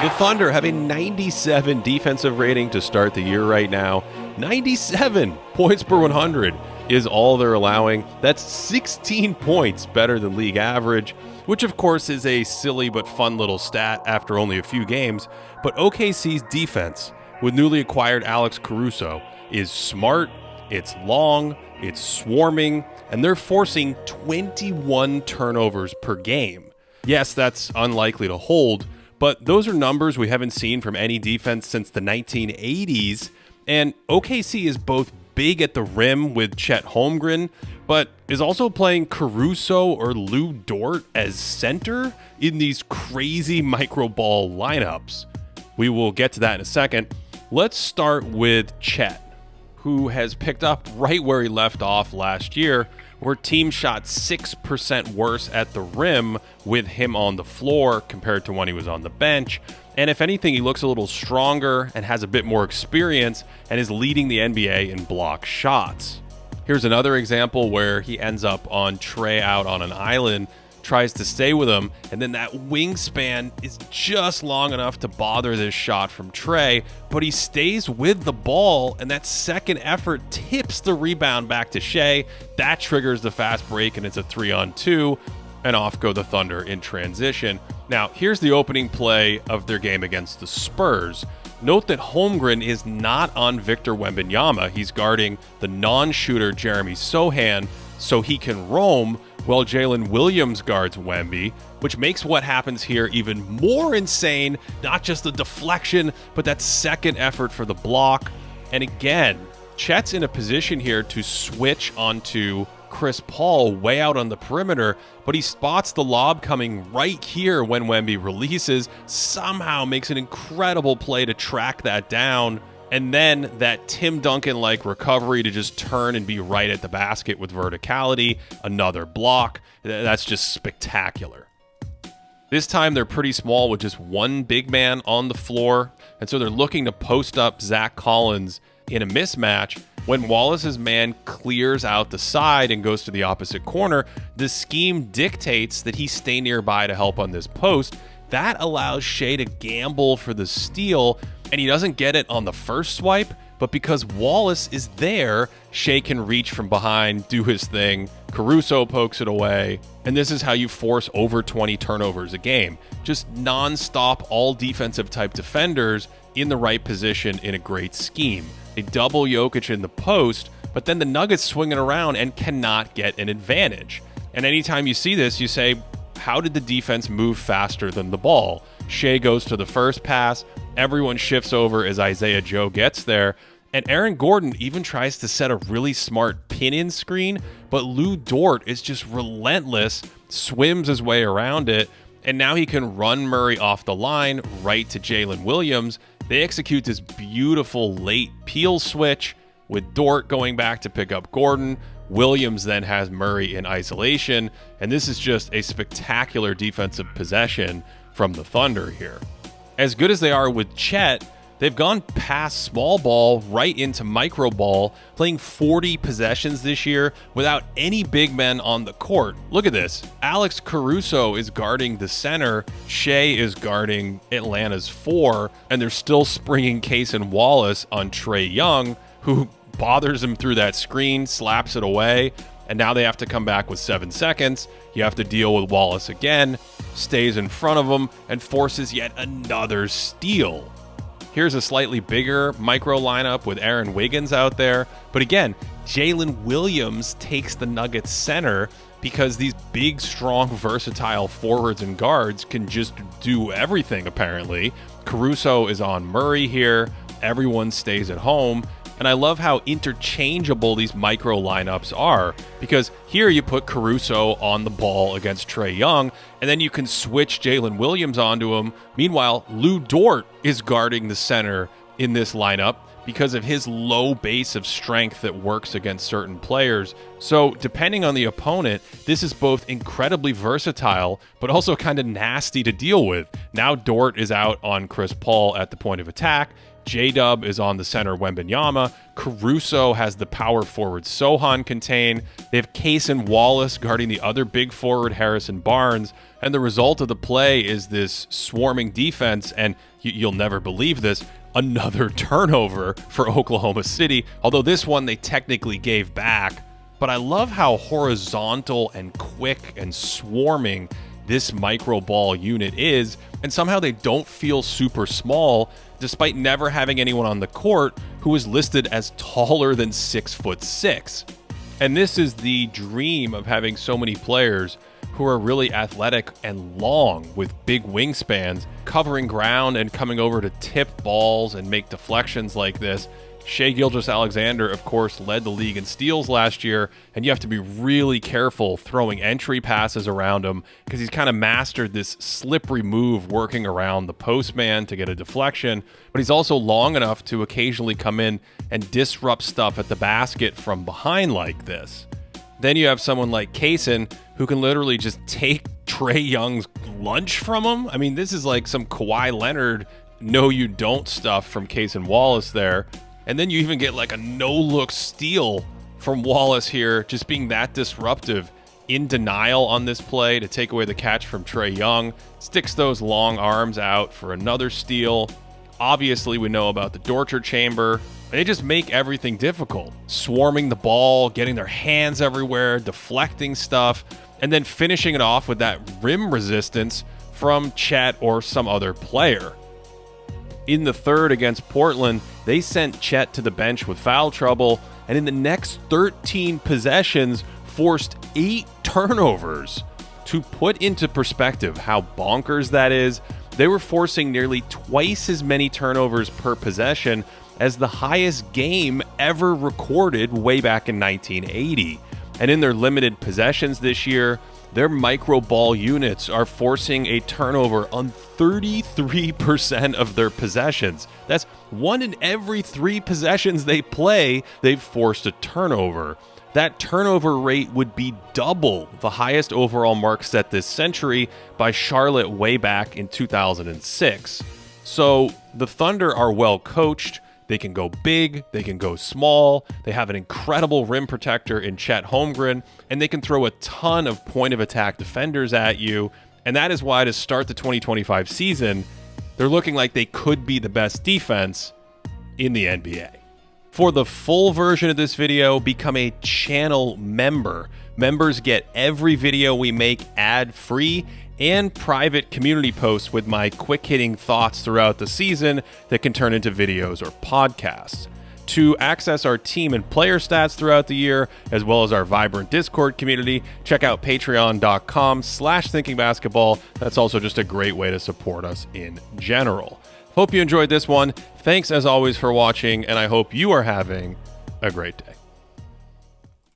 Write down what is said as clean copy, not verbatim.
The Thunder have a 97 defensive rating to start the year right now. 97 points per 100 is all they're allowing. That's 16 points better than league average, which of course is a silly but fun little stat after only a few games. But OKC's defense, with newly acquired Alex Caruso, is smart, it's long, it's swarming, and they're forcing 21 turnovers per game. Yes, that's unlikely to hold, but those are numbers we haven't seen from any defense since the 1980s, and OKC is both big at the rim with Chet Holmgren, but is also playing Caruso or Lou Dort as center in these crazy micro ball lineups. We will get to that in a second. Let's start with Chet, who has picked up right where he left off last year, where teams shot 6% worse at the rim with him on the floor compared to when he was on the bench. And if anything, he looks a little stronger and has a bit more experience and is leading the NBA in block shots. Here's another example where he ends up on Trey out on an island, tries to stay with him, and then that wingspan is just long enough to bother this shot from Trey, but he stays with the ball, and that second effort tips the rebound back to Shai. That triggers the fast break, and it's a 3-on-2, and off go the Thunder in transition. Now, here's the opening play of their game against the Spurs. Note that Holmgren is not on Victor Wembanyama. He's guarding the non-shooter Jeremy Sohan, so he can roam, while Jalen Williams guards Wemby, which makes what happens here even more insane. Not just the deflection, but that second effort for the block. And again, Chet's in a position here to switch onto Chris Paul way out on the perimeter, but he spots the lob coming right here when Wemby releases, somehow makes an incredible play to track that down, and then that Tim Duncan-like recovery to just turn and be right at the basket with verticality, another block. That's just spectacular. This time they're pretty small with just one big man on the floor, and so they're looking to post up Zach Collins in a mismatch. When Wallace's man clears out the side and goes to the opposite corner, the scheme dictates that he stay nearby to help on this post. That allows Shai to gamble for the steal, and he doesn't get it on the first swipe, but because Wallace is there, Shai can reach from behind, do his thing. Caruso pokes it away, and this is how you force over 20 turnovers a game. Just non-stop, all defensive type defenders in the right position in a great scheme. They double Jokic in the post, but then the Nuggets swing it around and cannot get an advantage. And anytime you see this, you say, how did the defense move faster than the ball? Shai goes to the first pass, everyone shifts over as Isaiah Joe gets there, and Aaron Gordon even tries to set a really smart pin-in screen, but Lou Dort is just relentless, swims his way around it, and now he can run Murray off the line right to Jalen Williams. They execute this beautiful late peel switch with Dort going back to pick up Gordon. Williams then has Murray in isolation, and this is just a spectacular defensive possession from the Thunder here. As good as they are with Chet, they've gone past small ball right into micro ball, playing 40 possessions this year without any big men on the court. Look at this. Alex Caruso is guarding the center. Shai is guarding Atlanta's 4, and they're still springing Cason Wallace on Trae Young, who bothers him through that screen, slaps it away, and now they have to come back with 7 seconds. You have to deal with Wallace again, stays in front of him, and forces yet another steal. Here's a slightly bigger micro lineup with Aaron Wiggins out there. But again, Jalen Williams takes the Nuggets center because these big, strong, versatile forwards and guards can just do everything, apparently. Caruso is on Murray here. Everyone stays at home. And I love how interchangeable these micro lineups are, because here you put Caruso on the ball against Trae Young, and then you can switch Jalen Williams onto him. Meanwhile, Lou Dort is guarding the center in this lineup because of his low base of strength that works against certain players. So depending on the opponent, this is both incredibly versatile, but also kind of nasty to deal with. Now Dort is out on Chris Paul at the point of attack. J-Dub is on the center Wembanyama. Caruso has the power forward Sohan contain. They have Cason, Wallace guarding the other big forward Harrison Barnes. And the result of the play is this swarming defense, and you'll never believe this, another turnover for Oklahoma City, although this one they technically gave back. But I love how horizontal and quick and swarming this micro ball unit is, and somehow they don't feel super small, despite never having anyone on the court who is listed as taller than 6'6". And this is the dream of having so many players who are really athletic and long with big wingspans, covering ground and coming over to tip balls and make deflections like this. Shai Gilgeous-Alexander, of course, led the league in steals last year, and you have to be really careful throwing entry passes around him because he's kind of mastered this slippery move working around the postman to get a deflection, but he's also long enough to occasionally come in and disrupt stuff at the basket from behind like this. Then you have someone like Cason who can literally just take Trae Young's lunch from him. I mean, this is like some Kawhi Leonard no you don't stuff from Cason Wallace there. And then you even get like a no-look steal from Wallace here, just being that disruptive, in denial on this play to take away the catch from Trae Young, sticks those long arms out for another steal. Obviously, we know about the Dort chamber. They just make everything difficult, swarming the ball, getting their hands everywhere, deflecting stuff, and then finishing it off with that rim resistance from Chet or some other player. In the third against Portland, they sent Chet to the bench with foul trouble, and in the next 13 possessions, forced 8 turnovers. To put into perspective how bonkers that is, they were forcing nearly twice as many turnovers per possession as the highest game ever recorded way back in 1980. And in their limited possessions this year, their micro ball units are forcing a turnover on 33% of their possessions. That's 1 in every 3 possessions they play, they've forced a turnover. That turnover rate would be double the highest overall mark set this century by Charlotte way back in 2006. So the Thunder are well coached. They can go big, they can go small, they have an incredible rim protector in Chet Holmgren, and they can throw a ton of point-of-attack defenders at you, and that is why to start the 2025 season, they're looking like they could be the best defense in the NBA. For the full version of this video, become a channel member. Members get every video we make ad-free and private community posts with my quick-hitting thoughts throughout the season that can turn into videos or podcasts. To access our team and player stats throughout the year, as well as our vibrant Discord community, check out patreon.com/thinkingbasketball. That's also just a great way to support us in general. Hope you enjoyed this one. Thanks as always for watching, and I hope you are having a great day.